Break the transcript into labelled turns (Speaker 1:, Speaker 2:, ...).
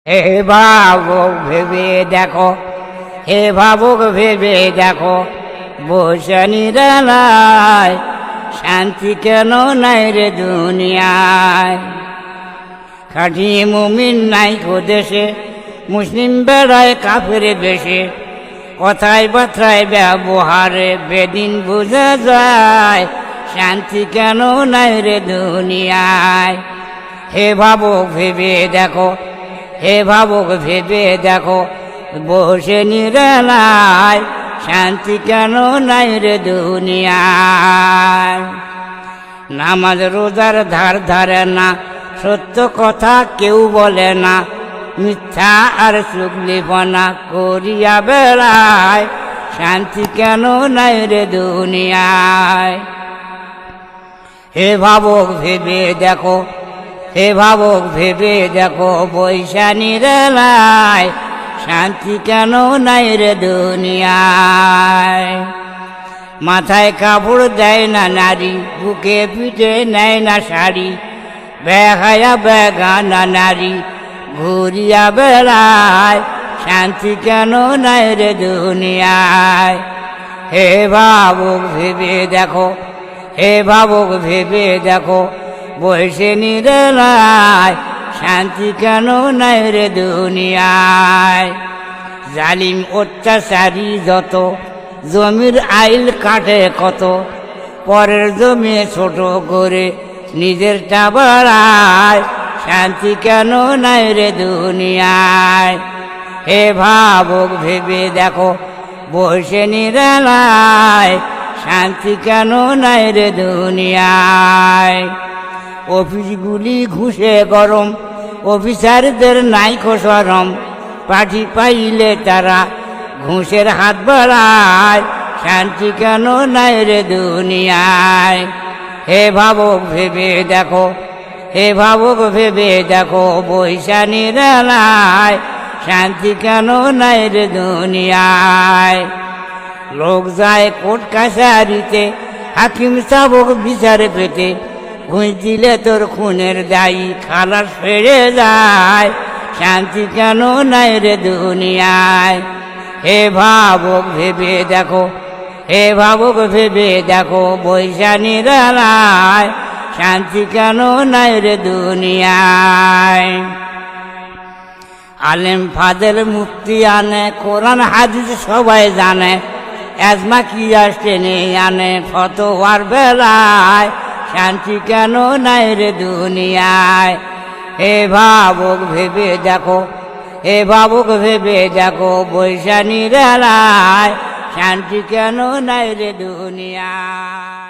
Speaker 1: হে ভাবুক ভেবে দেখো, হে ভাবুক ভেবে দেখো, বসে নিরালায় শান্তি কেন নাই রে দুনিয়ায়। খাঁটি মুমিন নাই কো দেশে, মুসলিম বেড়ায় কাফের বেশে, কথায় বার্তায় ব্যবহারে বেদিন বোঝা যায় শান্তি কেন নাই রে দুনিয়ায়। হে ভাবুক ভেবে দেখো, হে ভাবুক ভেবে দেখো, বসে নিরালায় শান্তি কেন নাই রে দুনিয়ায়। নামাজ রোজার ধার ধারে না, সত্য কথা কেউ বলে না, মিথ্যা আর চুগলিপনা করিয়া বেড়ায় শান্তি কেন নাই রে দুনিয়ায়। হে ভাবুক ভেবে দেখো, হে ভাবুক ভেবে দেখো, বৈশা নিরালায় শান্তি কেন নাই রে দুনিয়ায়। মাথায় কাপড় দেয় না নারী, বুকে পিঠে নেয় না শাড়ি, বেহায়া বেগানা নারী ঘুরিয়া বেড়ায় শান্তি কেন নাই রে দুনিয়ায়। হে ভাবুক ভেবে দেখো, হে ভাবুক ভেবে দেখো, বসে নিরালায় শান্তি কেন নাই রে দুনিয়ায়। জালিম অত্যাচারী যত, জমির আইল কাটে কত, পরের জমি ছোট করে নিজেরটা বাড়ায় শান্তি কেন নাই রে দুনিয়ায়। হে ভাবুক ভেবে দেখো, বসে নিরালায় শান্তি কেন নাই রে দুনিয়ায়। অফিসগুলি ঘুষে গরম, অফিসারদের নাই শরম, পাঠি পাইলে তারা ঘুষের হাত বাড়ায় শান্তি কেন নাই রে দুনিয়ায়। হে ভাবুক ভেবে দেখো, হে ভাবুক ভেবে দেখো, বৈশা নিরালায় শান্তি কেন নাই রে দুনিয়ায়। লোক যায় কোর্ট কাছারিতে, হাকিম চাবক বিচার পেতে, ঘুষ দিলে তোর খুনের দায়ী খালাস ফেরে যায় শান্তি কেন নাই রে দুনিয়ায়। হে ভাবুক ভেবে দেখো, হে ভাবুক ভেবে দেখো, বৈশা নিরালায় শান্তি কেন নাই রে দুনিয়ায়। আলেম ফাদেল মুফতি আনে, কোরআন হাদিস সবাই জানে, এজমা কিয়াস টেনে আনে ফতোয়ার বেলায় শান্তি কেন নাই রে দুনিয়ায়। হে ভাবুক ভেবে দেখো, হে ভাবুক ভেবে দেখো, বৈশা নিরালায় শান্তি কেন নাই রে দুনিয়ায়।